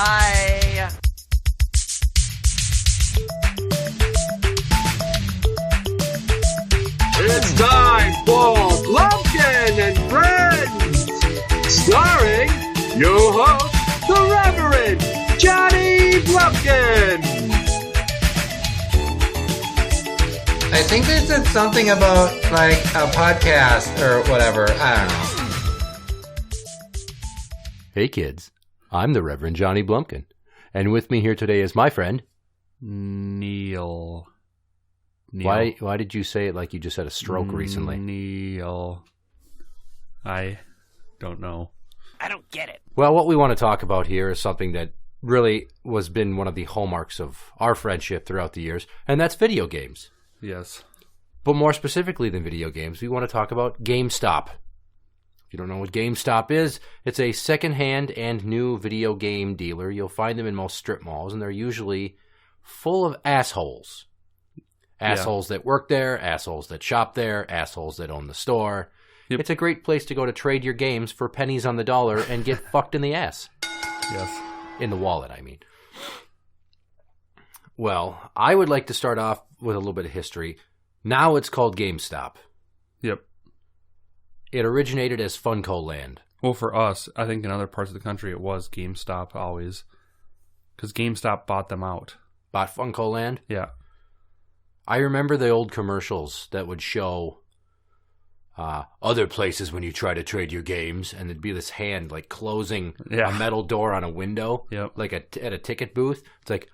Hi. It's time for Blumpkin and Friends, starring your host, the Reverend Johnny Blumpkin. I think they said something about, like, a podcast or whatever. I don't know. Hey kids, I'm the Reverend Johnny Blumpkin, and with me here today is my friend Neil. Why did you say it like you just had a stroke recently? Neil. I don't know. I don't get it. Well, what we want to talk about here is something that really has been one of the hallmarks of our friendship throughout the years, and that's video games. Yes. But more specifically than video games, we want to talk about GameStop. If you don't know what GameStop is, it's a second-hand and new video game dealer. You'll find them in most strip malls, and they're usually full of assholes. Assholes that work there, assholes that shop there, assholes that own the store. Yep. It's a great place to go to trade your games for pennies on the dollar and get fucked in the ass. Yes. In the wallet, I mean. Well, I would like to start off with a little bit of history. Now it's called GameStop. Yep. It originated as Funcoland. Well, for us, I think in other parts of the country it was GameStop always. Because GameStop bought them out. Bought Funcoland? Yeah. I remember the old commercials that would show other places when you try to trade your games, and there'd be this hand like closing a metal door on a window, like at a ticket booth. It's like,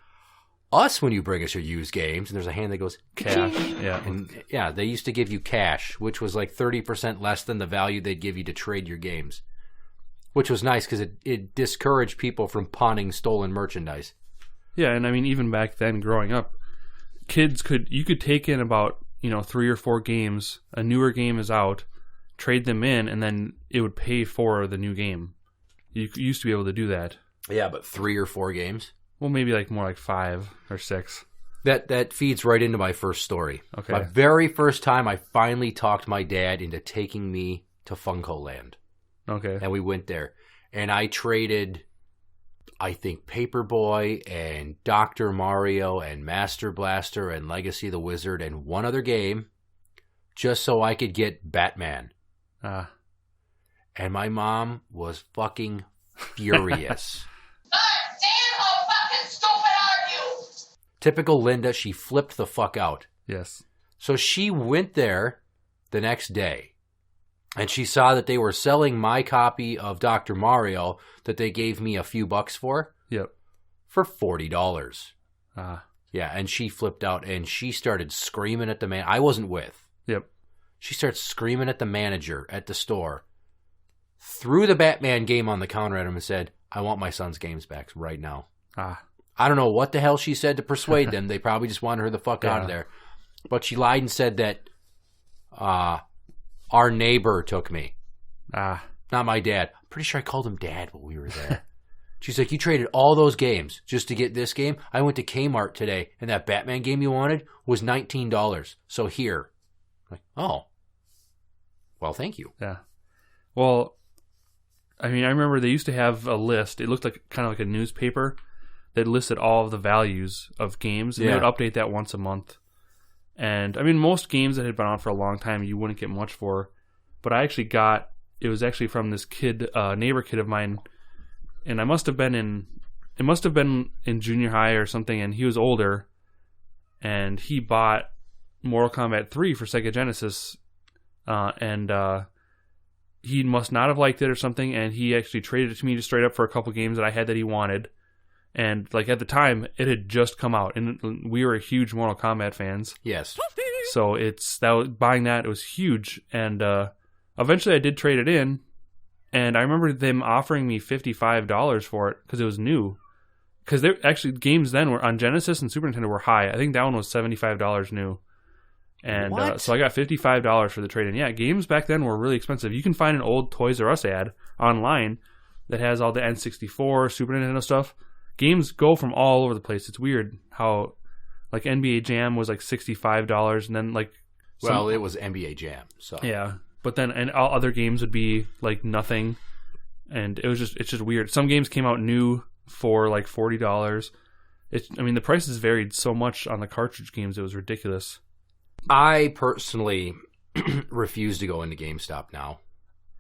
us when you bring us your used games, and there's a hand that goes, cash. And they used to give you cash, which was like 30% less than the value they'd give you to trade your games, which was nice because it discouraged people from pawning stolen merchandise. Yeah, and I mean, even back then, growing up, you could take in about 3 or 4 games. A newer game is out, trade them in, and then it would pay for the new game. You used to be able to do that. Yeah, but 3 or 4 games. Well, maybe more like 5 or 6. That feeds right into my first story. Okay. My very first time, I finally talked my dad into taking me to Funcoland. Okay. And we went there, and I traded, I think, Paperboy and Dr. Mario and Master Blaster and Legacy of the Wizard and one other game just so I could get Batman. And my mom was fucking furious. Damn, how fucking stupid are you? Typical Linda, she flipped the fuck out. Yes. So she went there the next day, and she saw that they were selling my copy of Dr. Mario that they gave me a few bucks for. Yep. For $40. Yeah, and she flipped out, and she started screaming at the man. I wasn't with. Yep. She started screaming at the manager at the store, threw the Batman game on the counter at him and said, I want my son's games back right now. I don't know what the hell she said to persuade them. They probably just wanted her the fuck out of there. But she lied and said that our neighbor took me. Not my dad. I'm pretty sure I called him Dad while we were there. She's like, you traded all those games just to get this game? I went to Kmart today, and that Batman game you wanted was $19. So here. I'm like, oh. Well, thank you. Yeah. Well, I mean, I remember they used to have a list. It looked like kind of like a newspaper that listed all of the values of games. And they would update that once a month. And, I mean, most games that had been on for a long time, you wouldn't get much for. But I actually got, it was actually from this kid, neighbor kid of mine. And it must have been in junior high or something. And he was older. And he bought Mortal Kombat 3 for Sega Genesis. He must not have liked it or something. And he actually traded it to me just straight up for a couple games that I had that he wanted. And like at the time, it had just come out, and we were huge Mortal Kombat fans. Yes. So buying that, it was huge. And eventually, I did trade it in, and I remember them offering me $55 for it because it was new. Because actually games then were on Genesis and Super Nintendo were high. I think that one was $75 new. And so I got $55 for the trade-in. Yeah, games back then were really expensive. You can find an old Toys R Us ad online that has all the N64, Super Nintendo stuff. Games go from all over the place. It's weird how, like, NBA Jam was like $65, and then like, well, it was NBA Jam, so yeah. But then and all other games would be like nothing, and it's just weird. Some games came out new for like $40. The prices varied so much on the cartridge games, it was ridiculous. I personally refuse to go into GameStop now.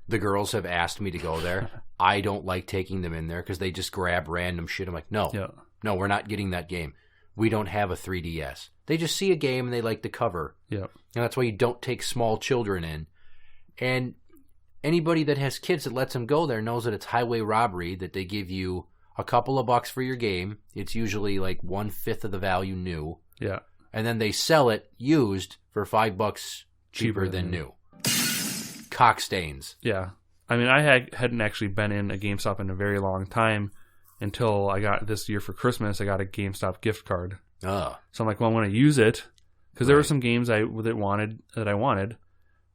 The girls have asked me to go there. I don't like taking them in there because they just grab random shit. I'm like, no, we're not getting that game. We don't have a 3DS. They just see a game and they like the cover. Yeah. And that's why you don't take small children in. And anybody that has kids that lets them go there knows that it's highway robbery, that they give you a couple of bucks for your game. It's usually like 1/5 of the value new. Yeah. And then they sell it used for $5 cheaper than new. Cock stains. Yeah. I hadn't actually been in a GameStop in a very long time until I got this year for Christmas. I got a GameStop gift card. So I'm like, well, I'm going to use it because there were some games I wanted,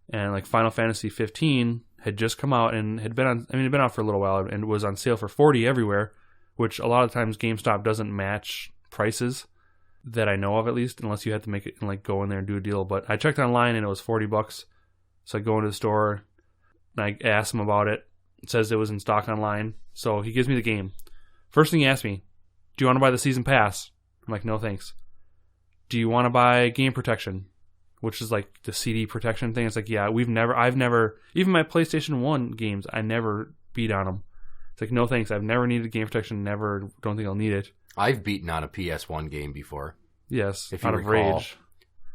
and like Final Fantasy 15 had just come out and had been on. It'd been out for a little while and was on sale for $40 everywhere, which a lot of times GameStop doesn't match prices that I know of, at least, unless you have to make it and like go in there and do a deal. But I checked online and it was $40. So I go into the store and I ask him about it. It says it was in stock online. So he gives me the game. First thing he asked me, do you want to buy the season pass? I'm like, no thanks. Do you want to buy game protection? Which is like the CD protection thing. It's like, yeah, I've never, even my PlayStation 1 games, I never beat on them. It's like, no thanks. I've never needed game protection. Don't think I'll need it. I've beaten on a PS1 game before. Yes, if you out recall, of rage.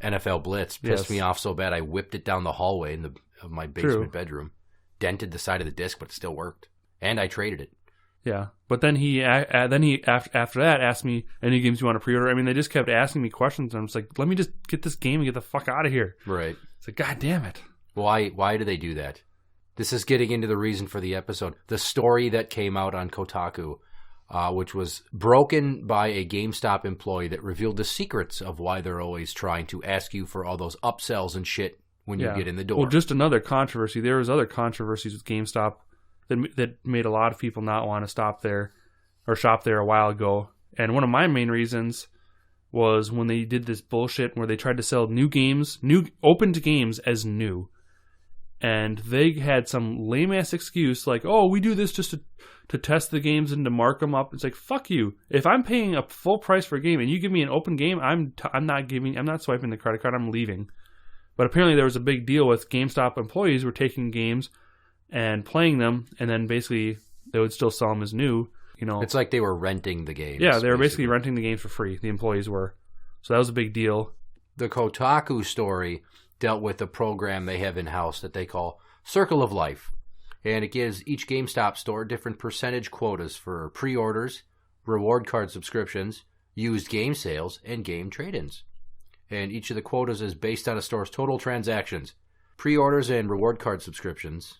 NFL Blitz pissed me off so bad I whipped it down the hallway of my basement bedroom, dented the side of the disc, but it still worked, and I traded it. Yeah, but then he after that asked me, any games you want to pre-order? They just kept asking me questions, and I'm just like, let me just get this game and get the fuck out of here. Right. It's like, God damn it. Why do they do that? This is getting into the reason for the episode. The story that came out on Kotaku, which was broken by a GameStop employee that revealed the secrets of why they're always trying to ask you for all those upsells and shit when you get in the door. Well, just another controversy. There was other controversies with GameStop that made a lot of people not want to stop there or shop there a while ago. And one of my main reasons was when they did this bullshit where they tried to sell new opened games as new. And they had some lame-ass excuse like, oh, we do this just to test the games and to mark them up. It's like, fuck you. If I'm paying a full price for a game and you give me an open game, I'm not swiping the credit card. I'm leaving. But apparently there was a big deal with GameStop employees were taking games and playing them, and then basically they would still sell them as new. It's like they were renting the games. Yeah, they were basically renting the games for free. The employees were. So that was a big deal. The Kotaku story dealt with a program they have in-house that they call Circle of Life. And it gives each GameStop store different percentage quotas for pre-orders, reward card subscriptions, used game sales, and game trade-ins. And each of the quotas is based on a store's total transactions. Pre-orders and reward card subscriptions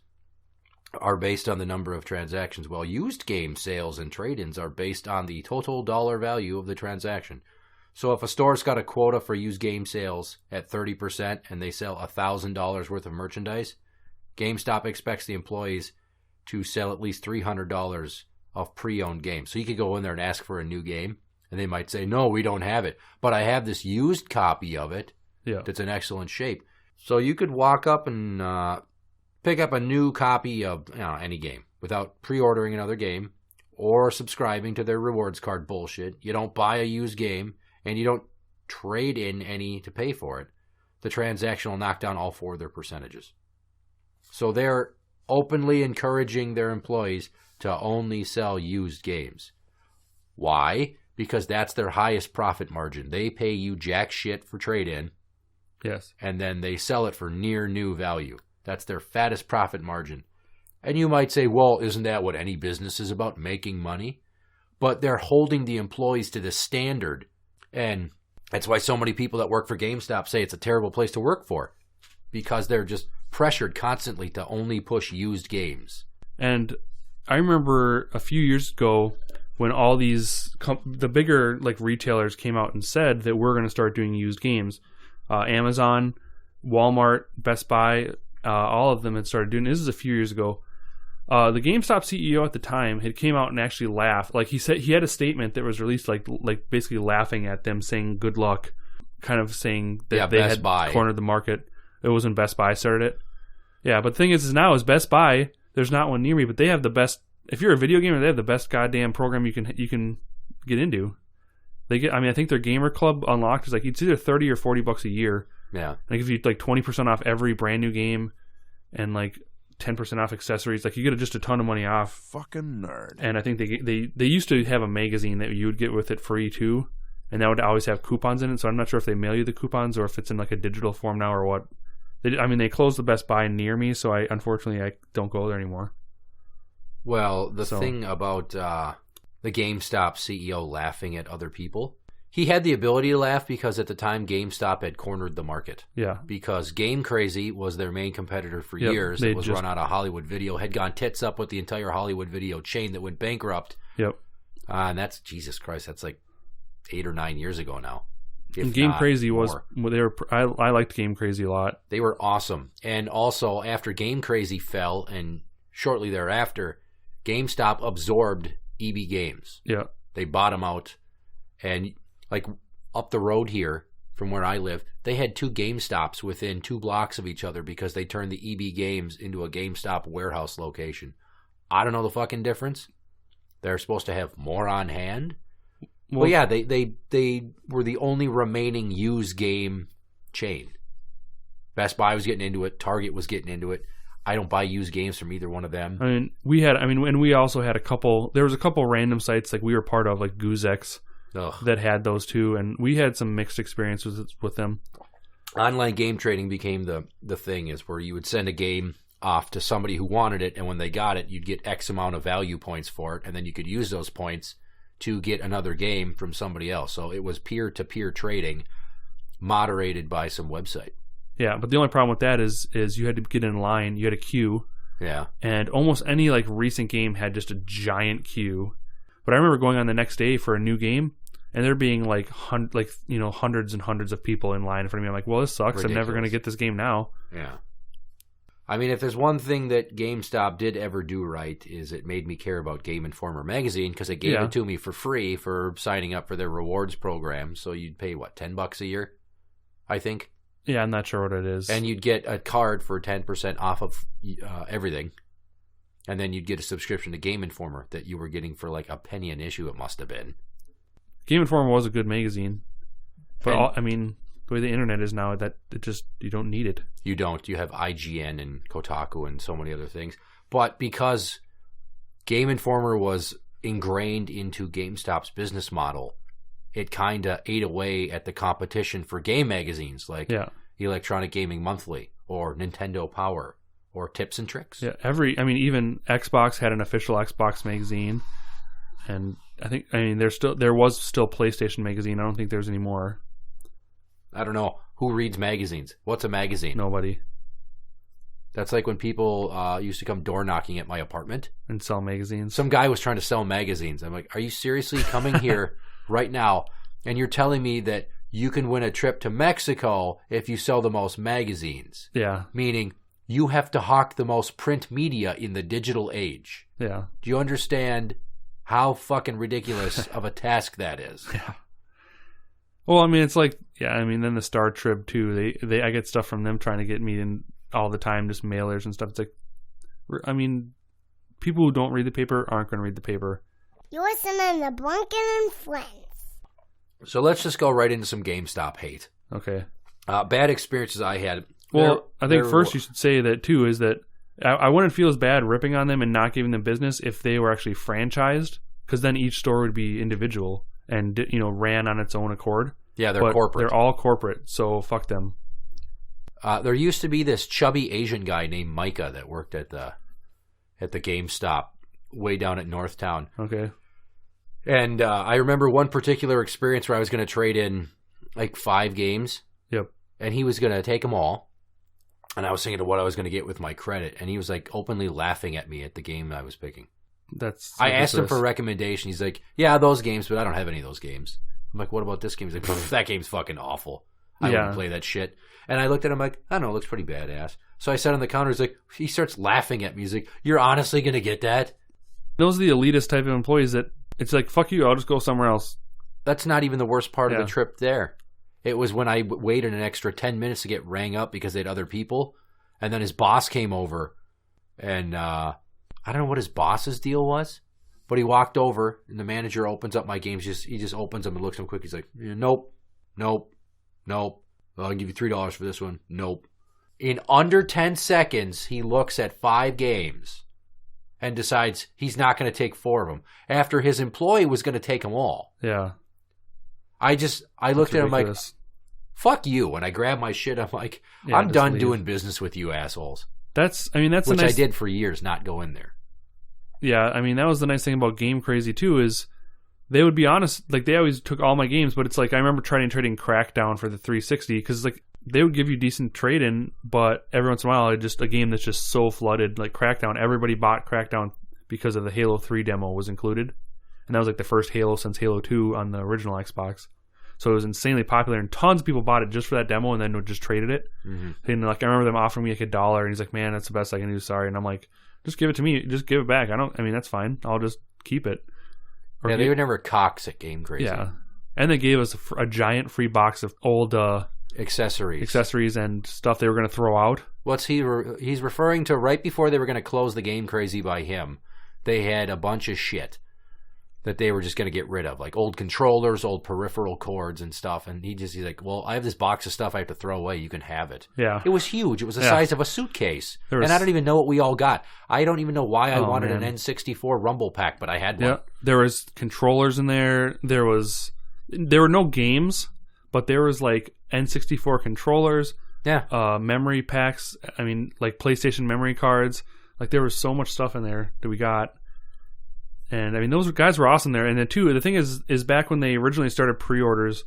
are based on the number of transactions, while used game sales and trade-ins are based on the total dollar value of the transaction. So if a store's got a quota for used game sales at 30% and they sell $1,000 worth of merchandise, GameStop expects the employees to sell at least $300 of pre-owned games. So you could go in there and ask for a new game, and they might say, no, we don't have it, but I have this used copy of it that's in excellent shape. So you could walk up and pick up a new copy of any game without pre-ordering another game or subscribing to their rewards card bullshit. You don't buy a used game, and you don't trade in any to pay for it. The transaction will knock down all 4 of their percentages. So they're openly encouraging their employees to only sell used games. Why? Because that's their highest profit margin. They pay you jack shit for trade-in. Yes. And then they sell it for near new value. That's their fattest profit margin. And you might say, well, isn't that what any business is about, making money? But they're holding the employees to the standard. And that's why so many people that work for GameStop say it's a terrible place to work for. Because they're just pressured constantly to only push used games. And I remember a few years ago when all these, the bigger like retailers came out and said that we're going to start doing used games. Amazon, Walmart, Best Buy, all of them had started doing this. Is a few years ago. The GameStop CEO at the time had came out and actually laughed. Like he said, he had a statement that was released, like basically laughing at them, saying "good luck," kind of saying that they had cornered the market. It wasn't Best Buy started it. Yeah, but the thing is now is Best Buy. There's not one near me, but they have the best if you're a video gamer, they have the best goddamn program you can get into. They get, I mean, I think their gamer club unlocked is like it's either $30 or $40 a year. Yeah. Like if you like 20% off every brand new game, and like 10% off accessories, like you get just a ton of money off. Fucking nerd. And I think they used to have a magazine that you would get with it free too, and that would always have coupons in it. So I'm not sure if they mail you the coupons or if it's in like a digital form now or what. They closed the Best Buy near me, so I don't go there anymore. Well, the thing about the GameStop CEO laughing at other people, he had the ability to laugh because at the time GameStop had cornered the market. Yeah. Because Game Crazy was their main competitor for years. It was run out of Hollywood Video, had gone tits up with the entire Hollywood Video chain that went bankrupt. Yep. And that's, Jesus Christ, that's like 8 or 9 years ago now. And Game Crazy was, I liked Game Crazy a lot. They were awesome. And also, after Game Crazy fell, and shortly thereafter, GameStop absorbed EB Games. Yeah. They bought them out. And like up the road here from where I live, they had 2 GameStops within 2 blocks of each other because they turned the EB Games into a GameStop warehouse location. I don't know the fucking difference. They're supposed to have more on hand. Well, yeah, they were the only remaining used game chain. Best Buy was getting into it. Target was getting into it. I don't buy used games from either one of them. And we also had there was a couple random sites like we were part of, like Goozex, that had those too, and we had some mixed experiences with them. Online game trading became the thing, is where you would send a game off to somebody who wanted it, and when they got it, you'd get X amount of value points for it, and then you could use those points to get another game from somebody else. So it was peer-to-peer trading, moderated by some website. Yeah, but the only problem with that is you had to get in line. You had a queue. Yeah. And almost any like recent game had just a giant queue. But I remember going on the next day for a new game, and there being like hundreds and hundreds of people in line in front of me. I'm like, well, this sucks. Ridiculous. I'm never going to get this game now. Yeah. I mean, if there's one thing that GameStop did ever do right, is it made me care about Game Informer magazine, because it gave it to me for free for signing up for their rewards program. So you'd pay, what, $10 a year, I think? Yeah, I'm not sure what it is. And you'd get a card for 10% off of everything. And then you'd get a subscription to Game Informer that you were getting for like a penny an issue, it must have been. Game Informer was a good magazine. But, the way the internet is now, that it just, you don't need it. You don't. You have IGN and Kotaku and so many other things. But because Game Informer was ingrained into GameStop's business model, it kind of ate away at the competition for game magazines like Electronic Gaming Monthly or Nintendo Power or Tips and Tricks. Yeah, even Xbox had an official Xbox magazine, and there was still PlayStation magazine. I don't think there's any more. I don't know. Who reads magazines? What's a magazine? Nobody. That's like when people used to come door knocking at my apartment and sell magazines. Some guy was trying to sell magazines. I'm like, are you seriously coming here right now and you're telling me that you can win a trip to Mexico if you sell the most magazines? Yeah. Meaning you have to hawk the most print media in the digital age. Yeah. Do you understand how fucking ridiculous of a task that is? Yeah. Well, it's like, then the Star Trib too. I get stuff from them trying to get me in all the time, just mailers and stuff. It's like, people who don't read the paper aren't going to read the paper. You're listening to Blumpkin and Friends. So let's just go right into some GameStop hate. Okay. Bad experiences I had. Well, I think first you should say that too, is that I wouldn't feel as bad ripping on them and not giving them business if they were actually franchised, because then each store would be individual and ran on its own accord. Yeah, they're corporate. They're all corporate, so fuck them. There used to be this chubby Asian guy named Micah that worked at the GameStop way down at Northtown. Okay. And I remember one particular experience where I was going to trade in like 5 games. Yep. And he was going to take them all. And I was thinking of what I was going to get with my credit. And he was like openly laughing at me at the game I was picking. I asked him for a recommendation. He's like, yeah, those games, but I don't have any of those games. I'm like, what about this game? He's like, that game's fucking awful. I wouldn't play that shit. And I looked at him like, I don't know, it looks pretty badass. So I sat on the counter. He's like, he starts laughing at me. He's like, you're honestly going to get that? Those are the elitist type of employees that it's like, fuck you, I'll just go somewhere else. That's not even the worst part of the trip there. It was when I waited an extra 10 minutes to get rang up because they had other people. And then his boss came over and I don't know what his boss's deal was, but he walked over and the manager opens up my games. He just opens them and looks at them quick. He's like, nope. I'll give you $3 for this one. Nope. In under 10 seconds, he looks at 5 games and decides he's not going to take 4 of them after his employee was going to take them all. Yeah. I looked at him like, fuck you. And I grabbed my shit. I'm like, Yeah, I'm done leave. doing business with you assholes. That's Which a nice, I did for years, not go in there. Yeah, I mean, that was the nice thing about Game Crazy, too, is they would be honest. Like, they always took all my games, but it's like, I remember trading Crackdown for the 360, because, like, they would give you decent trade-in, but every once in a while, just a game that's just so flooded, like Crackdown. Everybody bought Crackdown because of the Halo 3 demo was included, and that was, like, the first Halo since Halo 2 on the original Xbox. So it was insanely popular, and tons of people bought it just for that demo, and then just traded it. Mm-hmm. And, like, I remember them offering me, like, $1, and he's like, man, that's the best I can do, sorry. And I'm like, just give it to me. Just give it back. That's fine. I'll just keep it. Yeah, they were never cocks at Game Crazy. Yeah. And they gave us a giant free box of old accessories and stuff they were going to throw out. What's he's referring to right before they were going to close the Game Crazy by him. They had a bunch of shit that they were just going to get rid of, like old controllers, old peripheral cords and stuff. And he's like, well, I have this box of stuff I have to throw away. You can have it. Yeah. It was huge. It was the size of a suitcase. And I don't even know what we all got. I don't even know why I wanted an N64 Rumble Pack, but I had one. Yeah. There was controllers in there. There were no games, but there was like N64 controllers. Yeah. Memory packs. I mean, like PlayStation memory cards. Like, there was so much stuff in there that we got. And I mean, those guys were awesome there. And then too, the thing is back when they originally started pre-orders,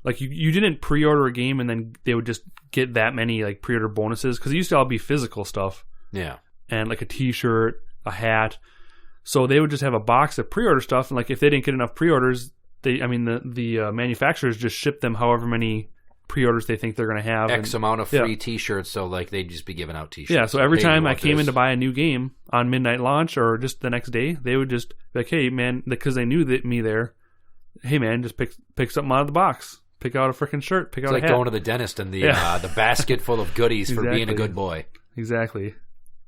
like you didn't pre-order a game and then they would just get that many like pre-order bonuses, because it used to all be physical stuff. Yeah. And like a T-shirt, a hat. So they would just have a box of pre-order stuff, and like if they didn't get enough pre-orders, the manufacturers just ship them however many pre-orders they think they're going to have. X amount of free T-shirts, so like they'd just be giving out T-shirts. Yeah, so every time I came in to buy a new game on midnight launch or just the next day, they would just be like, hey man, because they knew me there, hey man, just pick something out of the box. Pick out a freaking shirt, pick out a hat. It's like going to the dentist and the basket full of goodies for being a good boy. Exactly.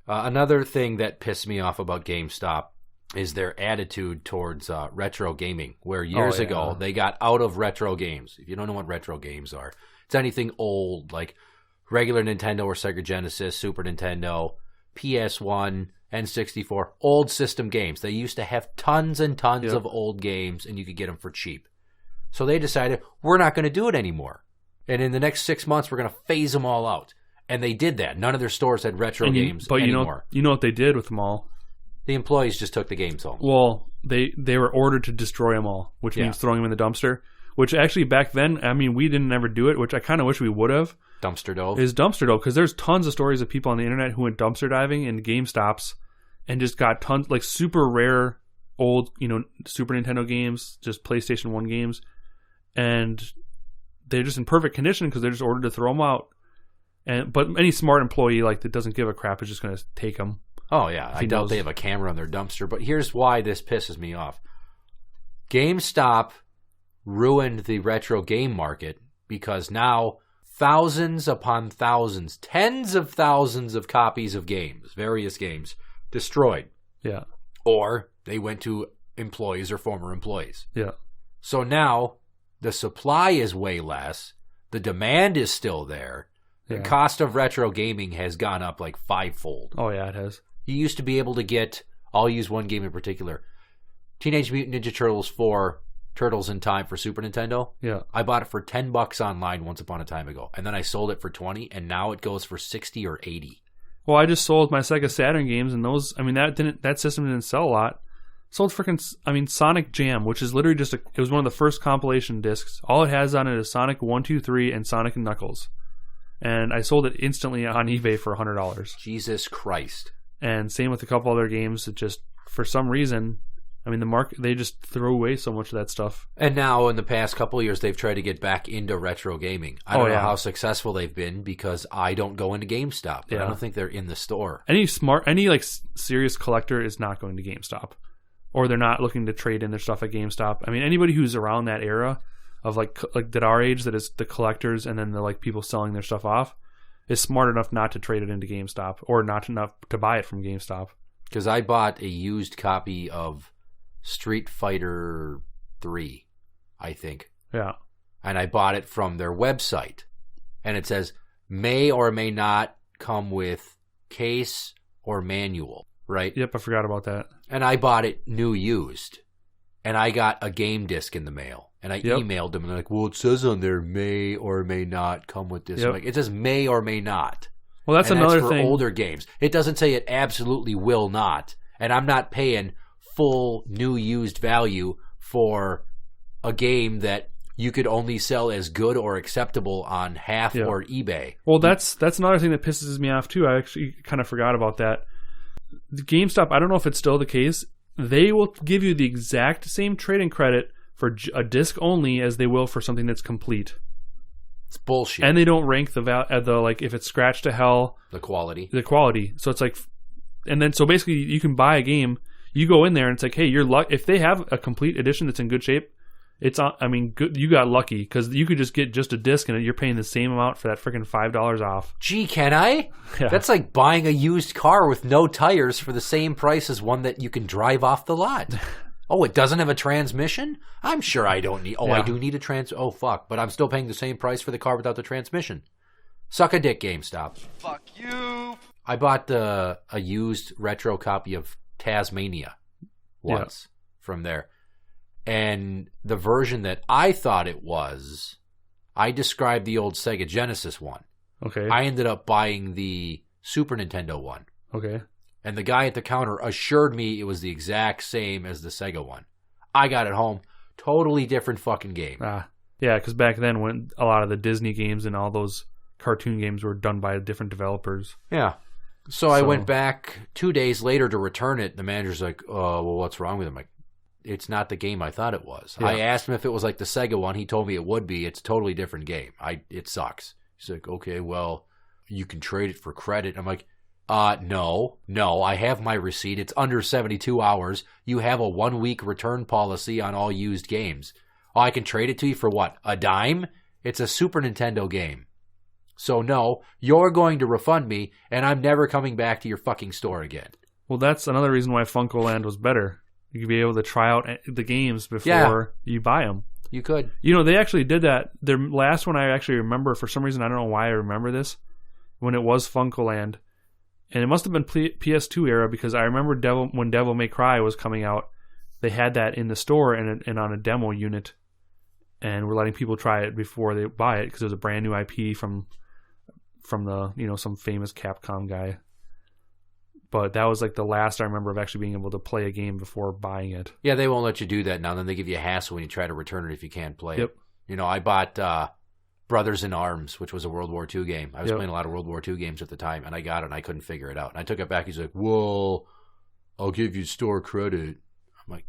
Another thing that pissed me off about GameStop is their attitude towards retro gaming, where years ago they got out of retro games. If you don't know what retro games are, it's anything old, like regular Nintendo or Sega Genesis, Super Nintendo, PS1, N64, old system games. They used to have tons and tons of old games, and you could get them for cheap. So they decided, we're not going to do it anymore. And in the next 6 months, we're going to phase them all out. And they did that. None of their stores had retro games anymore. You know what they did with them all? The employees just took the games home. Well, they were ordered to destroy them all, which means throwing them in the dumpster. Which actually back then, I mean, we didn't ever do it, which I kind of wish we would have. Dumpster dove? Is dumpster dove, because there's tons of stories of people on the internet who went dumpster diving in GameStops and just got tons, like super rare old, Super Nintendo games, just PlayStation 1 games, and they're just in perfect condition because they're just ordered to throw them out. But any smart employee that doesn't give a crap is just going to take them. Oh yeah, I doubt they have a camera on their dumpster. But here's why this pisses me off. GameStop ruined the retro game market because now thousands upon thousands, tens of thousands of copies of games, various games, destroyed. Yeah. Or they went to employees or former employees. Yeah. So now the supply is way less. The demand is still there. The cost of retro gaming has gone up like 5-fold. Oh, yeah, it has. You used to be able to get, I'll use one game in particular, Teenage Mutant Ninja Turtles 4, Turtles in Time for Super Nintendo. Yeah. I bought it for $10 online once upon a time ago, and then I sold it for $20, and now it goes for $60 or $80. Well, I just sold my Sega Saturn games, and those, that system didn't sell a lot. Sold Sonic Jam, which is literally just it was one of the first compilation discs. All it has on it is Sonic 1, 2, 3, and Sonic and Knuckles. And I sold it instantly on eBay for $100. Jesus Christ. And same with a couple other games that just, for some reason, the market, they just throw away so much of that stuff. And now, in the past couple of years, they've tried to get back into retro gaming. I don't know how successful they've been because I don't go into GameStop. But I don't think they're in the store. Any serious collector is not going to GameStop. Or they're not looking to trade in their stuff at GameStop. Anybody who's around that era of that our age, that is the collectors and then the people selling their stuff off, is smart enough not to trade it into GameStop or not enough to buy it from GameStop. Because I bought a used copy of Street Fighter 3, I think. Yeah. And I bought it from their website. And it says, may or may not come with case or manual, right? Yep, I forgot about that. And I bought it new used. And I got a game disc in the mail. And I emailed them. And they're like, well, it says on there may or may not come with this. I'm like, it says may or may not. Well, that's and another that's for thing. older games. It doesn't say it absolutely will not. And I'm not paying full new used value for a game that you could only sell as good or acceptable on half or eBay. Well, that's another thing that pisses me off too. I actually kind of forgot about that. The GameStop, I don't know if it's still the case. They will give you the exact same trading credit for a disc only as they will for something that's complete. It's bullshit. And they don't rank the like if it's scratched to hell, the quality. So it's like, and then so basically you can buy a game. You go in there and it's like, hey, if they have a complete edition that's in good shape, good. You got lucky because you could just get just a disc and you're paying the same amount for that freaking $5 off. Gee, can I? Yeah. That's like buying a used car with no tires for the same price as one that you can drive off the lot. Oh, it doesn't have a transmission? I'm sure I don't need... I do need a Oh, fuck. But I'm still paying the same price for the car without the transmission. Suck a dick, GameStop. Fuck you. I bought a used retro copy of Tasmania once from there. And the version that I thought it was, I described the old Sega Genesis one. Okay. I ended up buying the Super Nintendo one. Okay. And the guy at the counter assured me it was the exact same as the Sega one. I got it home. Totally different fucking game. Yeah, because back then when a lot of the Disney games and all those cartoon games were done by different developers. Yeah. So I went back 2 days later to return it. The manager's like, oh, well, what's wrong with it? I'm like, it's not the game I thought it was. Yeah. I asked him if it was like the Sega one. He told me it would be. It's a totally different game. It sucks. He's like, okay, well, you can trade it for credit. I'm like, no, I have my receipt. It's under 72 hours. You have a 1-week return policy on all used games. Oh, I can trade it to you for what? A dime? It's a Super Nintendo game. So no, you're going to refund me, and I'm never coming back to your fucking store again. Well, that's another reason why Funcoland was better. You could be able to try out the games before you buy them. You could. You know, they actually did that. Their last one I actually remember, for some reason, I don't know why I remember this, when it was Funcoland. And it must have been PS2 era because I remember when Devil May Cry was coming out, they had that in the store and on a demo unit, and we're letting people try it before they buy it because it was a brand new IP from the some famous Capcom guy. But that was like the last I remember of actually being able to play a game before buying it. Yeah, they won't let you do that now. Then they give you a hassle when you try to return it if you can't play it. I bought Brothers in Arms, which was a World War II game. I was playing a lot of World War II games at the time, and I got it, and I couldn't figure it out. And I took it back. He's like, well, I'll give you store credit. I'm like,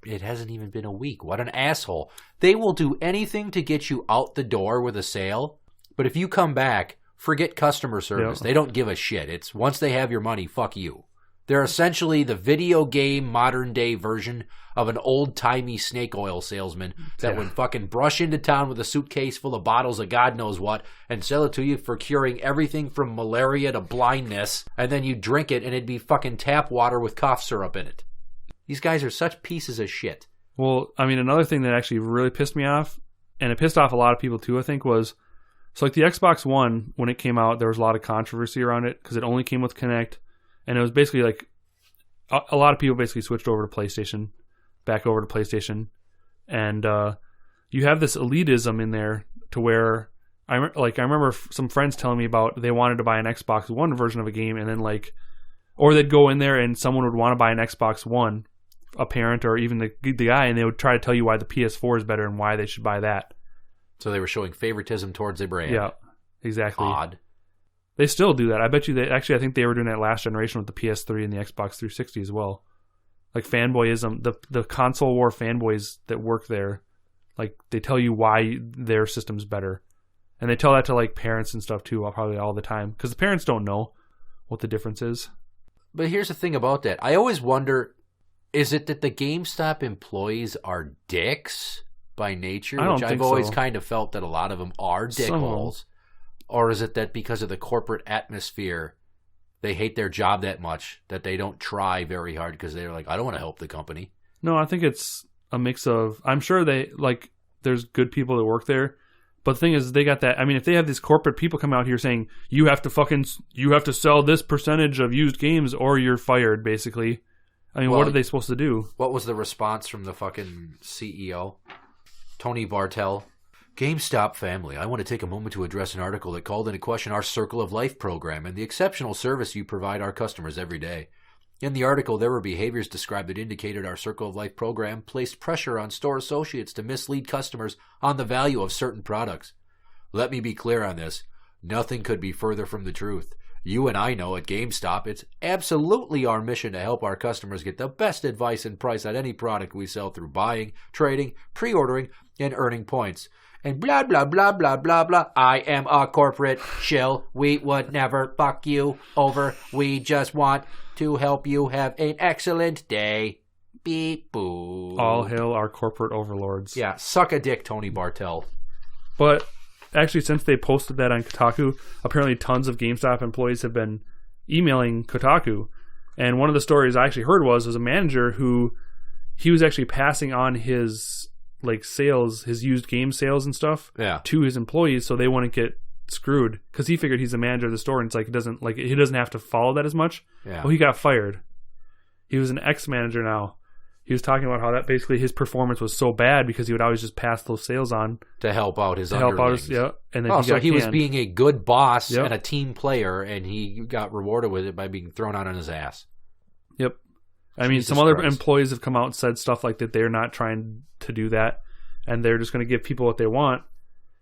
it hasn't even been a week. What an asshole. They will do anything to get you out the door with a sale, but if you come back, forget customer service. They don't give a shit. It's once they have your money, fuck you. They're essentially the video game modern-day version of an old-timey snake oil salesman that would fucking brush into town with a suitcase full of bottles of God knows what and sell it to you for curing everything from malaria to blindness, and then you drink it and it'd be fucking tap water with cough syrup in it. These guys are such pieces of shit. Well, I mean, another thing that actually really pissed me off, and it pissed off a lot of people too, I think, was... So like the Xbox One, when it came out, there was a lot of controversy around it because it only came with Kinect. And it was basically like a lot of people basically switched over to PlayStation, back over to PlayStation. And you have this elitism in there to where I remember some friends telling me about they wanted to buy an Xbox One version of a game and then or they'd go in there and someone would want to buy an Xbox One, a parent or even the guy, and they would try to tell you why the PS4 is better and why they should buy that. So they were showing favoritism towards a brand. Yeah, exactly. Odd. They still do that. I bet you I think they were doing that last generation with the PS3 and the Xbox 360 as well. Like fanboyism, the console war fanboys that work there, like they tell you why their system's better. And they tell that to like parents and stuff too, probably all the time. Because the parents don't know what the difference is. But here's the thing about that. I always wonder, is it that the GameStop employees are dicks by nature? Which I've always kind of felt that a lot of them are dickholes. Or is it that because of the corporate atmosphere, they hate their job that much that they don't try very hard because they're like, I don't want to help the company. No, I think it's a mix of, I'm sure there's good people that work there. But the thing is, they got that. I mean, if they have these corporate people come out here saying, you have to sell this percentage of used games or you're fired, basically. I mean, what are they supposed to do? What was the response from the fucking CEO? Tony Bartel. GameStop family, I want to take a moment to address an article that called into question our Circle of Life program and the exceptional service you provide our customers every day. In the article, there were behaviors described that indicated our Circle of Life program placed pressure on store associates to mislead customers on the value of certain products. Let me be clear on this. Nothing could be further from the truth. You and I know at GameStop, it's absolutely our mission to help our customers get the best advice and price on any product we sell through buying, trading, pre-ordering, and earning points. And blah, blah, blah, blah, blah, blah. I am a corporate shill. We would never fuck you over. We just want to help you have an excellent day. Beep, boo. All hail our corporate overlords. Yeah, suck a dick, Tony Bartel. But actually, since they posted that on Kotaku, apparently tons of GameStop employees have been emailing Kotaku. And one of the stories I actually heard was a manager who he was actually passing on his sales, his used game sales and stuff, to his employees so they wouldn't get screwed, because he figured he's the manager of the store and it's he doesn't have to follow that as much. Well, he got fired. He was an ex-manager now. He was talking about how that basically his performance was so bad because he would always just pass those sales on to help out his underlings. And then he was being a good boss and a team player, and he got rewarded with it by being thrown out on his ass. Yep. I mean, some other employees have come out and said stuff like that they're not trying to do that, and they're just going to give people what they want.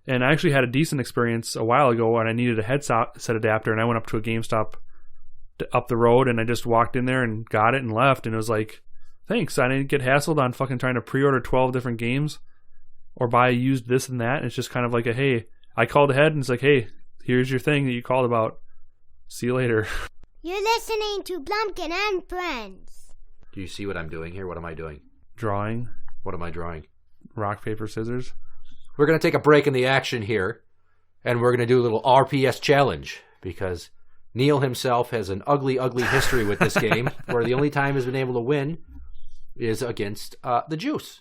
And I actually had a decent experience a while ago when I needed a headset adapter, and I went up to a GameStop up the road, and I just walked in there and got it and left, and it was like, thanks, I didn't get hassled on fucking trying to pre-order 12 different games or buy used this and that. And it's just kind of like hey, I called ahead, and it's like, hey, here's your thing that you called about. See you later. You're listening to Blumpkin and Friends. Do you see what I'm doing here? What am I doing? Drawing. What am I drawing? Rock, paper, scissors. We're going to take a break in the action here, and we're going to do a little RPS challenge, because Neil himself has an ugly, ugly history with this game, where the only time he's been able to win is against the Juice.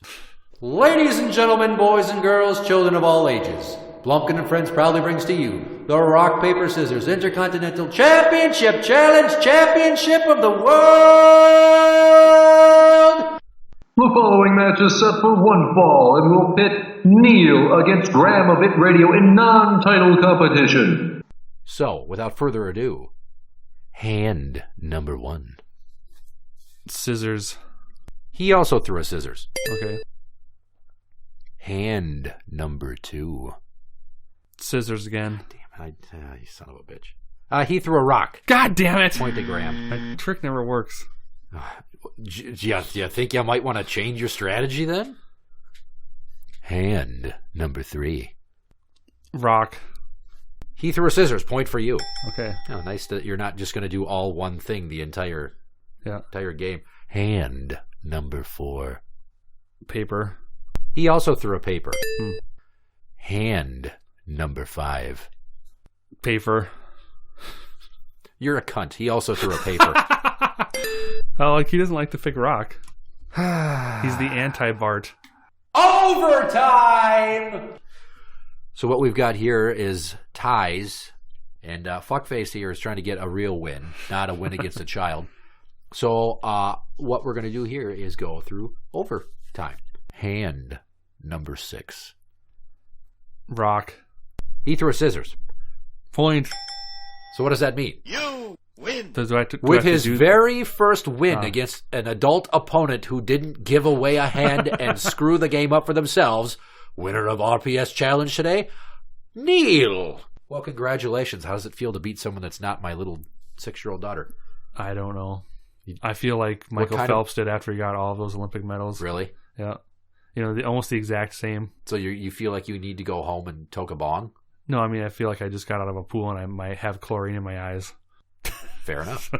Ladies and gentlemen, boys and girls, children of all ages, Blumpkin and Friends proudly brings to you the Rock, Paper, Scissors Intercontinental Championship Challenge, Championship of the World! The following match is set for one fall and will pit Neil against Graham of It Radio in non-title competition. So, without further ado, hand number 1. Scissors. He also threw a scissors. Okay. Hand number 2. Scissors again. Damn it, you son of a bitch. He threw a rock. God damn it! Point to Graham. My trick never works. Do you think you might want to change your strategy then? Hand number 3. Rock. He threw a scissors. Point for you. Okay. Oh, nice that you're not just going to do all one thing the entire game. Hand number 4. Paper. He also threw a paper. Hand number 5. Paper. You're a cunt. He also threw a paper. He doesn't like to pick rock. He's the anti-Bart. Overtime! So what we've got here is ties, and Fuckface here is trying to get a real win, not a win against a child. So what we're going to do here is go through overtime. Hand number 6. Rock. He threw a scissors. Point. So what does that mean? You win. With his very first win against an adult opponent who didn't give away a hand and screw the game up for themselves, winner of RPS Challenge today, Neil. Well, congratulations. How does it feel to beat someone that's not my little 6-year-old daughter? I don't know. I feel like Michael Phelps did after he got all of those Olympic medals. Really? Yeah. Almost the exact same. So you feel like you need to go home and toke a bong? No, I mean, I feel like I just got out of a pool and I might have chlorine in my eyes. Fair enough.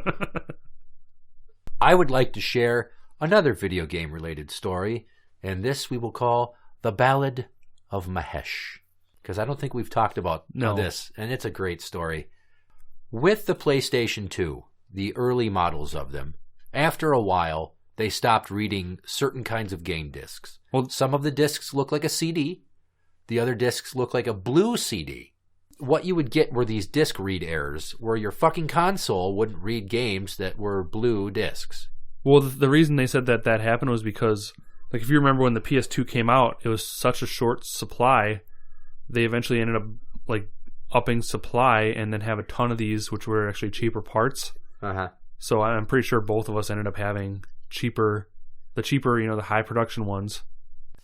I would like to share another video game related story, and this we will call The Ballad of Mahesh, because I don't think we've talked about this, and it's a great story. With the PlayStation 2, the early models of them, after a while, they stopped reading certain kinds of game discs. Well, some of the discs look like a CD. The other discs look like a blue CD. What you would get were these disc read errors where your fucking console wouldn't read games that were blue discs. Well, the reason they said that happened was because, like, if you remember when the PS2 came out, it was such a short supply. They eventually ended up, like, upping supply and then have a ton of these, which were actually cheaper parts. Uh-huh. So I'm pretty sure both of us ended up having the cheaper, the high production ones.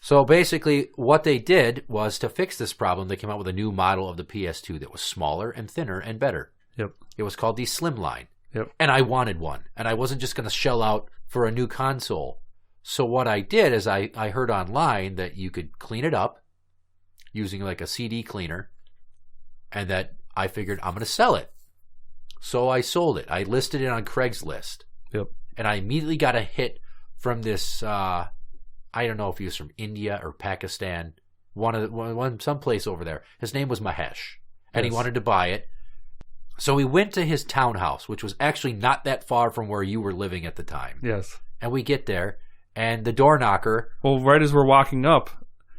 So basically, what they did was to fix this problem, they came out with a new model of the PS2 that was smaller and thinner and better. Yep. It was called the Slimline. Yep. And I wanted one. And I wasn't just going to shell out for a new console. So what I did is I heard online that you could clean it up using like a CD cleaner. And that I figured I'm going to sell it. So I sold it. I listed it on Craigslist. Yep. And I immediately got a hit from this, I don't know if he was from India or Pakistan, someplace over there. His name was Mahesh. And Yes. he wanted to buy it. So we went to his townhouse, which was actually not that far from where you were living at the time. Yes. And we get there, and the door knocker... Well, right as we're walking up,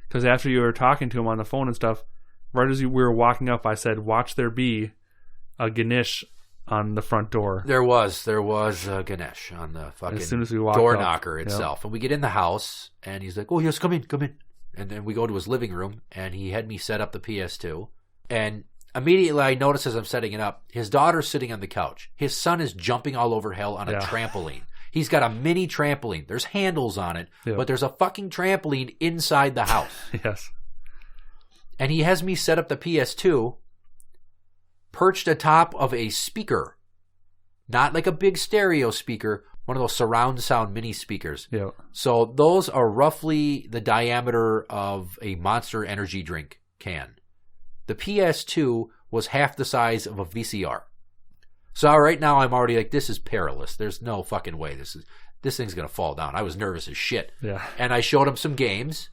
because after you were talking to him on the phone and stuff, right as we were walking up, I said, "Watch there be a Ganesh on the front door." There was Ganesh on the fucking as soon as we walked door up, knocker itself. Yep. And we get in the house, and he's like, "Oh, yes, come in. And then we go to his living room, and he had me set up the PS2. And immediately I notice as I'm setting it up, his daughter's sitting on the couch. His son is jumping all over hell on a trampoline. He's got a mini trampoline. There's handles on it, but there's a fucking trampoline inside the house. Yes. And he has me set up the PS2 perched atop of a speaker. Not like a big stereo speaker, one of those surround sound mini speakers. Yeah. So those are roughly the diameter of a Monster Energy drink can. The PS2 was half the size of a VCR. So right now I'm already like, this is perilous. There's no fucking way this thing's going to fall down. I was nervous as shit. Yeah. And I showed him some games,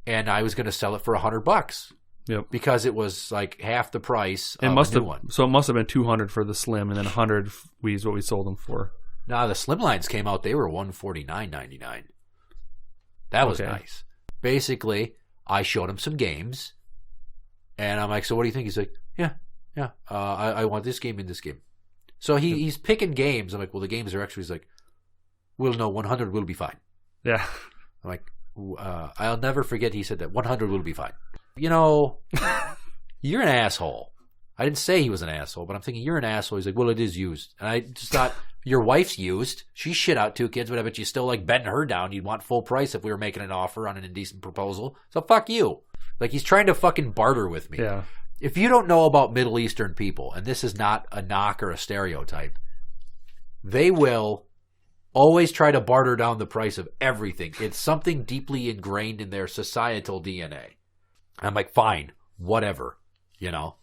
and I was going to sell it for $100. Yep. Because it was like half the price of a new one. So it must have been $200 for the Slim, and then $100 is what we sold them for. Now the Slimlines came out; they were $149.99. That was nice. Basically, I showed him some games, and I'm like, "So what do you think?" He's like, "Yeah. I want this game and this game." So he's picking games. I'm like, "Well, the games are actually." He's like, "Well, no, 100 will be fine." Yeah. I'm like, I'll never forget. He said that 100 will be fine. You know, you're an asshole. I didn't say he was an asshole, but I'm thinking you're an asshole. He's like, "Well, it is used," and I just thought. Your wife's used. She shit out 2 kids, but I bet you still like betting her down. You'd want full price if we were making an offer on an indecent proposal. So fuck you. Like, he's trying to fucking barter with me. Yeah. If you don't know about Middle Eastern people, and this is not a knock or a stereotype, they will always try to barter down the price of everything. It's something deeply ingrained in their societal DNA. I'm like, fine, whatever. You know,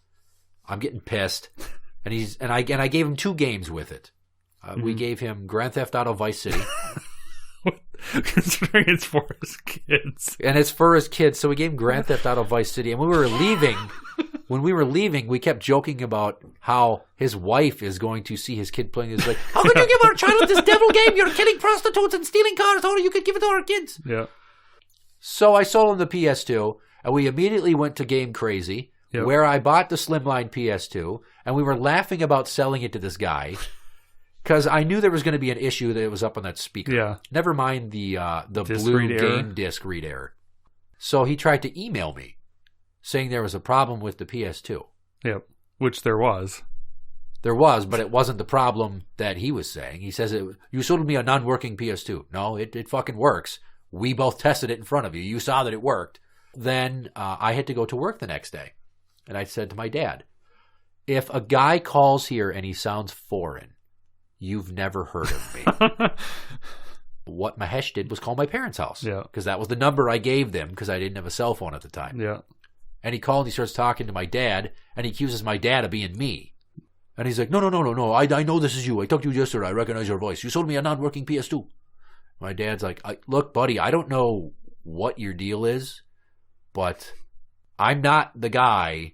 I'm getting pissed, and I gave him 2 games with it. We gave him Grand Theft Auto Vice City. Considering it's for his kids. And it's for his kids, so we gave him Grand Theft Auto Vice City. And when we were leaving, we kept joking about how his wife is going to see his kid playing. He's like, "How could you give our child this devil game? You're killing prostitutes and stealing cars. How you could give it to our kids?" Yeah. So I sold him the PS2, and we immediately went to Game Crazy, where I bought the Slimline PS2, and we were laughing about selling it to this guy. Because I knew there was going to be an issue that it was up on that speaker. Yeah. Never mind the blue game disc read error. So he tried to email me saying there was a problem with the PS2. Yep. Which there was. There was, but it wasn't the problem that he was saying. He says, "You sold me a non-working PS2. No, it fucking works. We both tested it in front of you. You saw that it worked." Then I had to go to work the next day. And I said to my dad, "If a guy calls here and he sounds foreign, you've never heard of me." What Mahesh did was call my parents' house. Yeah. Because that was the number I gave them because I didn't have a cell phone at the time. Yeah. And he called and he starts talking to my dad and he accuses my dad of being me. And he's like, No. I know this is you. I talked to you yesterday. I recognize your voice. You sold me a non-working PS2. My dad's like, "Look, buddy, I don't know what your deal is, but I'm not the guy.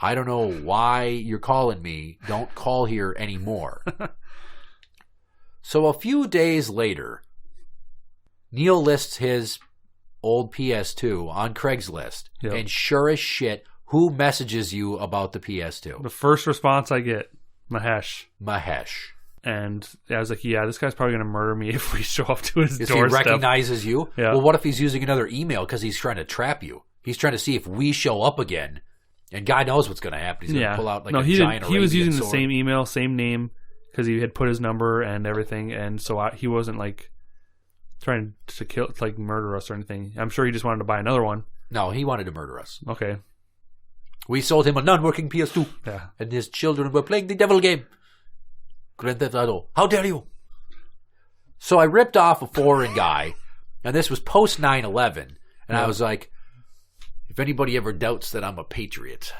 I don't know why you're calling me. Don't call here anymore." So a few days later, Neil lists his old PS2 on Craigslist. Yep. And sure as shit, who messages you about the PS2? The first response I get, Mahesh. And I was like, yeah, this guy's probably going to murder me if we show up to his Because doorstep. he recognizes you? Yeah. Well, what if he's using another email because he's trying to trap you? He's trying to see if we show up again. And God knows what's going to happen. He's going to pull out like a giant he was Arabian using sword. the same email, same name, because he had put his number and everything. And so he wasn't like trying to kill, like murder us or anything. I'm sure he just wanted to buy another one. No, he wanted to murder us. Okay. We sold him a non-working PS2. Yeah. And his children were playing the devil game. Grand Theft Auto. How dare you? So I ripped off a foreign guy, and this was post 9/11, and I was like, if anybody ever doubts that I'm a patriot,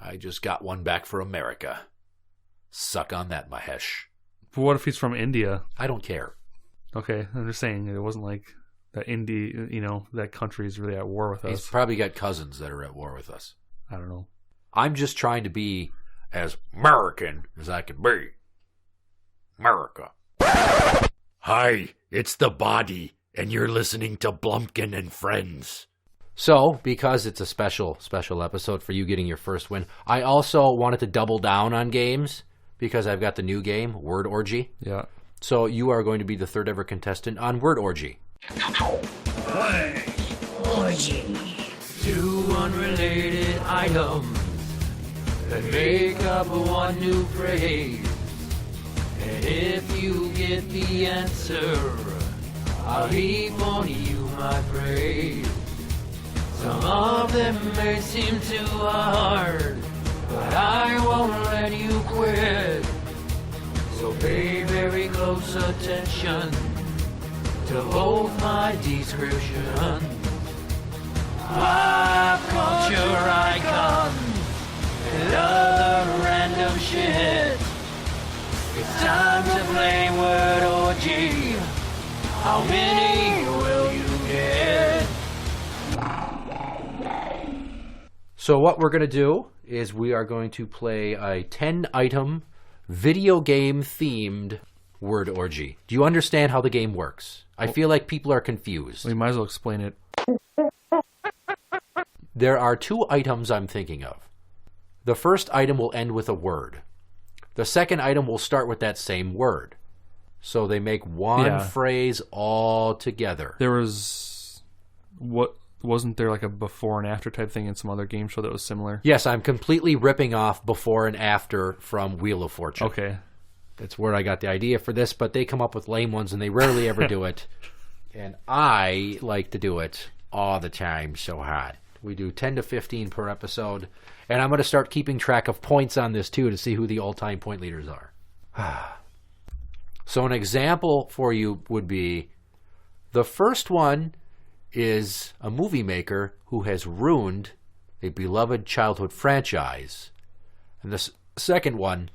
I just got one back for America. Suck on that, Mahesh. But what if he's from India? I don't care. Okay, I'm just saying it wasn't like that that country is really at war with He's us. probably got cousins that are at war with us. I don't know. I'm just trying to be as American as I can be. America. Hi, it's the Body, and you're listening to Blumpkin and Friends. So, because it's a special episode for you getting your first win, I also wanted to double down on games because I've got the new game, Word Orgy. Yeah. So you are going to be the third ever contestant on Word Orgy. Orgy. Two unrelated items that make up one new phrase. And if you get the answer, I'll heap on you my praise. Some of them may seem too hard, but I won't let you quit. So pay very close attention to both my descriptions. Pop culture icons and other random shit. It's time to play Word Orgy. How many will you get? So what we're going to do is we are going to play a 10-item video game themed Word Orgy. Do you understand how the game works? I feel like people are confused. We might as well explain it. There are 2 items I'm thinking of. The first item will end with a word. The second item will start with that same word. So they make one phrase all together. There wasn't there like a before and after type thing in some other game show that was similar? Yes, I'm completely ripping off before and after from Wheel of Fortune. Okay. That's where I got the idea for this, but they come up with lame ones and they rarely ever do it. And I like to do it all the time so hard. We do 10 to 15 per episode. And I'm going to start keeping track of points on this too to see who the all-time point leaders are. So an example for you would be, the first one is a movie maker who has ruined a beloved childhood franchise. And the second one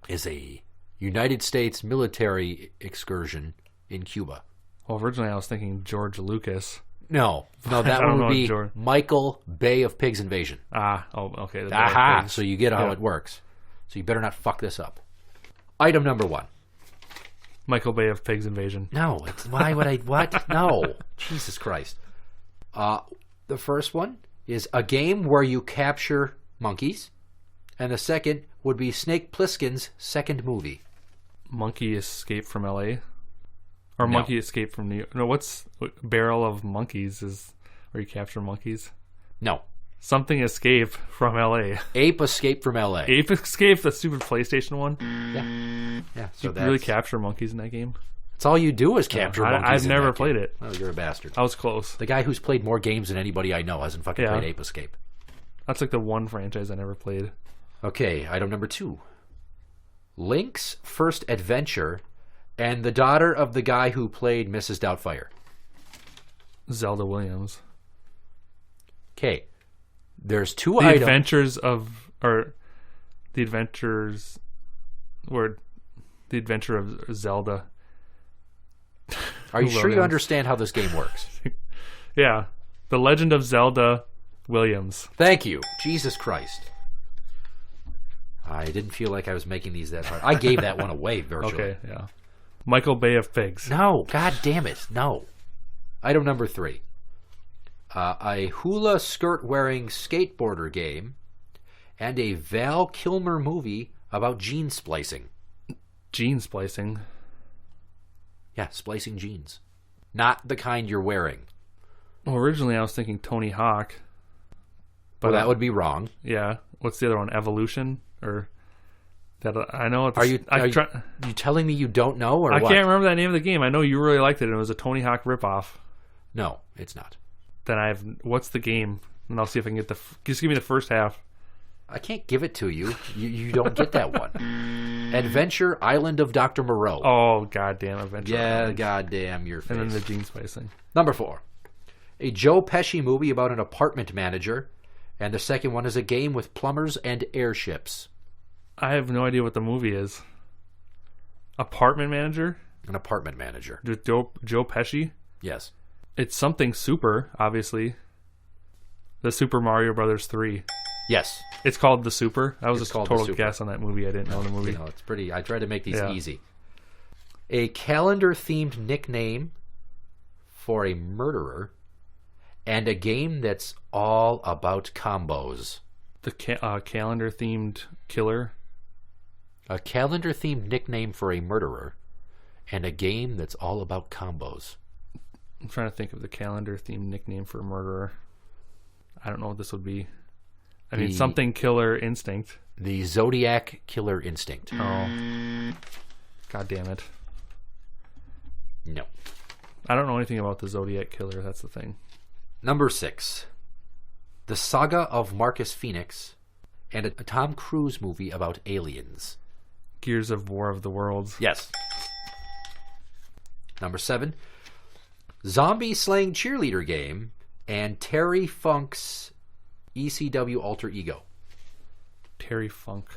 is a United States military excursion in Cuba. Well, originally I was thinking George Lucas. No, that one would be Michael Bay of Pigs Invasion. Okay. Aha! So you get how it works. So you better not fuck this up. Item number 1. Michael Bay of Pigs Invasion. No, why would I? What? No. Jesus Christ. The first one is a game where you capture monkeys. And the second would be Snake Plissken's second movie. Monkey Escape from L.A.? Or No. Monkey Escape from New York? No, what's Barrel of Monkeys is where you capture monkeys? No. Something Escape from L.A. Ape Escape from L.A. Ape Escape, the stupid PlayStation one? Yeah. So you really capture monkeys in that game? That's all you do is capture monkeys. I've in never that played game. it. Oh, you're a bastard. I was close. The guy who's played more games than anybody I know hasn't fucking played Ape Escape. That's like the one franchise I never played. Okay, item number 2. Link's first adventure and the daughter of the guy who played Mrs. Doubtfire. Zelda Williams. Okay. There's 2 The items. Adventures of Zelda. Are you sure you understand how this game works? Yeah. The Legend of Zelda Williams. Thank you. Jesus Christ. I didn't feel like I was making these that hard. I gave that one away virtually. Okay, yeah. Michael Bay of Pigs. No, god damn it, no. Item number 3. A hula skirt-wearing skateboarder game and a Val Kilmer movie about gene splicing. Gene splicing? Yeah, splicing genes. Not the kind you're wearing. Well, originally I was thinking Tony Hawk. But that would be wrong. Yeah. What's the other one? Evolution? Or... That I know. Are you telling me you don't know, or I what? can't remember the name of the game. I know you really liked it, and it was a Tony Hawk ripoff. No, it's not. Then what's the game? And I'll see if I can get just give me the first half. I can't give it to you. You don't get that one. Adventure Island of Dr. Moreau. Oh, goddamn Adventure Island. Goddamn your face. And then the gene splicing. Number 4. A Joe Pesci movie about an apartment manager, and the second one is a game with plumbers and airships. I have no idea what the movie is. Apartment manager? An apartment manager. Joe Pesci? Yes. It's something super, obviously. The Super Mario Brothers 3. Yes. It's called The Super. That was It's a called total The Super. guess on that movie. I didn't know the movie. It's pretty... I tried to make these Yeah. easy. A calendar-themed nickname for a murderer, and a game that's all about combos. The calendar-themed killer. A calendar-themed nickname for a murderer, and a game that's all about combos. I'm trying to think of the calendar-themed nickname for a murderer. I don't know what this would be. I mean, something Killer Instinct. The Zodiac Killer Instinct. Oh. God damn it. No. I don't know anything about the Zodiac Killer. That's the thing. Number 6. The Saga of Marcus Phoenix, and a Tom Cruise movie about aliens. Gears of War of the Worlds. Yes. Number 7. Zombie Slaying Cheerleader Game and Terry Funk's ECW Alter Ego. Terry Funk.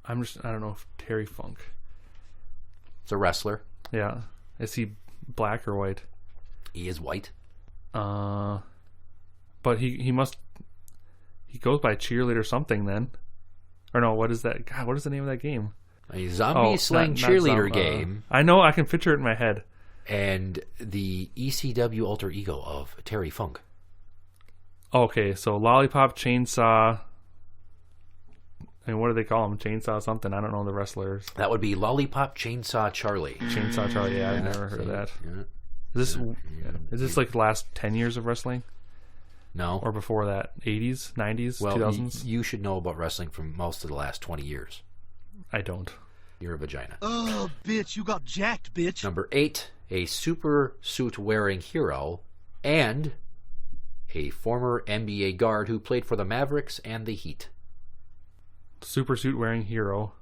I don't know if Terry Funk. It's a wrestler. Yeah. Is he black or white? He is white. But he goes by cheerleader something then. Or no, what is that? God, what is the name of that game? A zombie slaying cheerleader game. I know, I can picture it in my head. And the ECW alter ego of Terry Funk. Okay, so Lollipop, Chainsaw. I mean, what do they call him? Chainsaw something? I don't know the wrestlers. That would be Lollipop Chainsaw Charlie. Chainsaw Charlie, yeah, I've never heard of that. Yeah. Is this like the last 10 years of wrestling? No. Or before that? 80s, 90s, Well, 2000s? you should know about wrestling from most of the last 20 years. I don't. You're a vagina. Oh, bitch, you got jacked, bitch. Number 8, a super suit wearing hero and a former NBA guard who played for the Mavericks and the Heat. Super suit wearing hero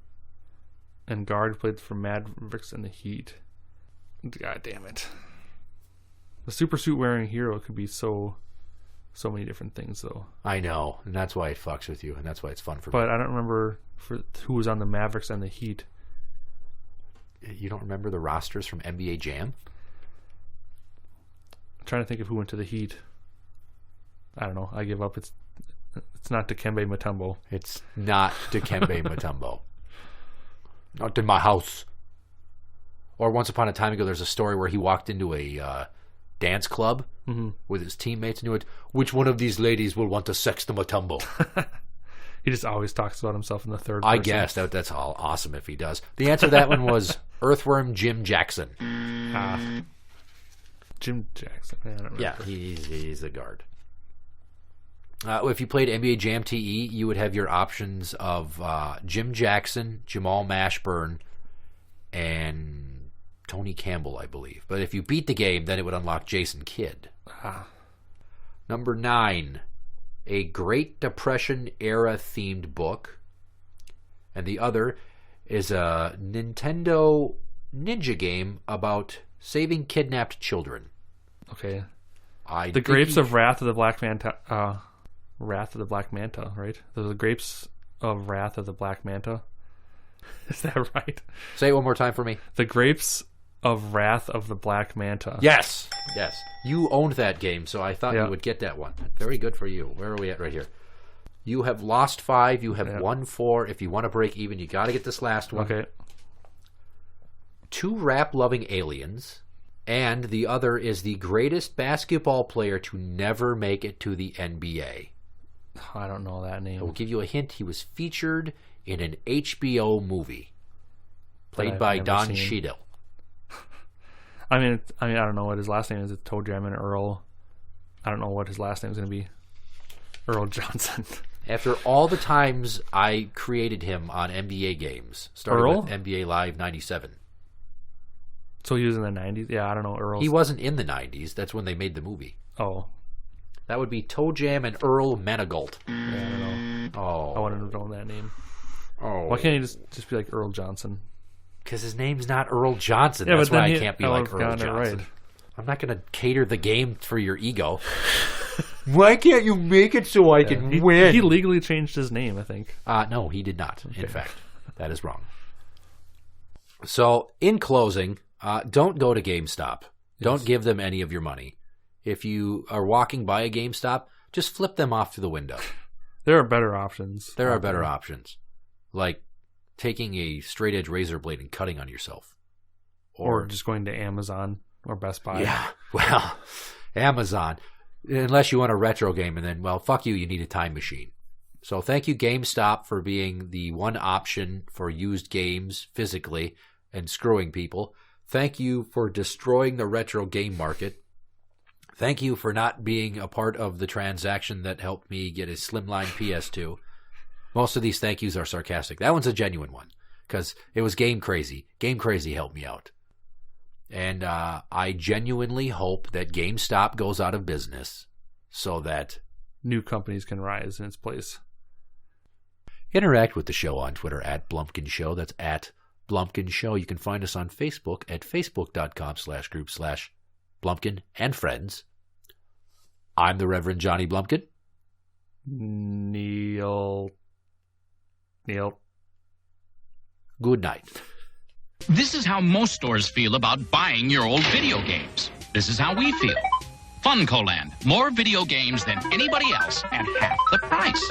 and guard played for Mavericks and the Heat. God damn it. The super suit wearing hero could be so many different things, though. I know, and that's why it fucks with you, and that's why it's fun for me. But I don't remember who was on the Mavericks and the Heat. You don't remember the rosters from NBA Jam? I'm trying to think of who went to the Heat. I don't know. I give up. It's not Dikembe Mutombo. It's not Dikembe Mutombo. Not in my house. Or once upon a time ago, there's a story where he walked into a dance club with his teammates and he went, "Which one of these ladies will want to sex the Mutombo?" He just always talks about himself in the third I person. guess that's all awesome if he does. The answer to that one was Earthworm Jim Jackson. Jim Jackson. I don't remember. Yeah, he's a guard. If you played NBA Jam TE, you would have your options of Jim Jackson, Jamal Mashburn, and Tony Campbell, I believe. But if you beat the game, then it would unlock Jason Kidd. Number 9, a Great Depression era themed book. And the other is a Nintendo Ninja game about saving kidnapped children. Okay. The Grapes of Wrath of the Black Manta. Wrath of the Black Manta, right? The Grapes of Wrath of the Black Manta. Is that right? Say it one more time for me. The Grapes of Wrath of the Black Manta. Yes. You owned that game, so I thought Yeah. you would get that one. Very good for you. Where are we at right here? You have lost 5. You have Yeah. won 4. If you want to break even, you got to get this last one. Okay. 2 rap-loving aliens, and the other is the greatest basketball player to never make it to the NBA. I don't know that name. I will give you a hint. He was featured in an HBO movie played I've by never Don seen. Cheadle. I mean, I don't know what his last name is. It's Toe Jam and Earl. I don't know what his last name is going to be. Earl Johnson. After all the times I created him on NBA games, starting Earl? with NBA Live 97. So he was in the 90s? Yeah, I don't know. Earl. He wasn't in the 90s. That's when they made the movie. Oh. That would be Toe Jam and Earl Manigault. Yeah, I don't know. Oh. I wanted to know that name. Oh. Why can't he just be like Earl Johnson? Because his name's not Earl Johnson. Yeah, That's but why then I can't be I like would've Earl gotten it Johnson. right. I'm not going to cater the game for your ego. Why can't you make it so I can win? He legally changed his name, I think. No, he did not. In fact, that is wrong. So, in closing, don't go to GameStop. Don't give them any of your money. If you are walking by a GameStop, just flip them off to the window. There are better options. There are better options, like taking a straight edge razor blade and cutting on yourself, Or just going to Amazon or Best Buy. yeah, well, Amazon. Unless you want a retro game, and then, well, fuck you, you need a time machine. So thank you, GameStop, for being the one option for used games physically and screwing people. Thank you for destroying the retro game market. Thank you for not being a part of the transaction that helped me get a slimline PS2. Most of these thank yous are sarcastic. That one's a genuine one, because it was Game Crazy. Game Crazy helped me out. And I genuinely hope that GameStop goes out of business so that new companies can rise in its place. Interact with the show on Twitter at Blumpkin Show. That's at Blumpkin Show. You can find us on Facebook at facebook.com/group/Blumpkin and Friends. I'm the Reverend Johnny Blumpkin. Neil. Good night. This is how most stores feel about buying your old video games. This is how we feel. Funcoland. More video games than anybody else and half the price.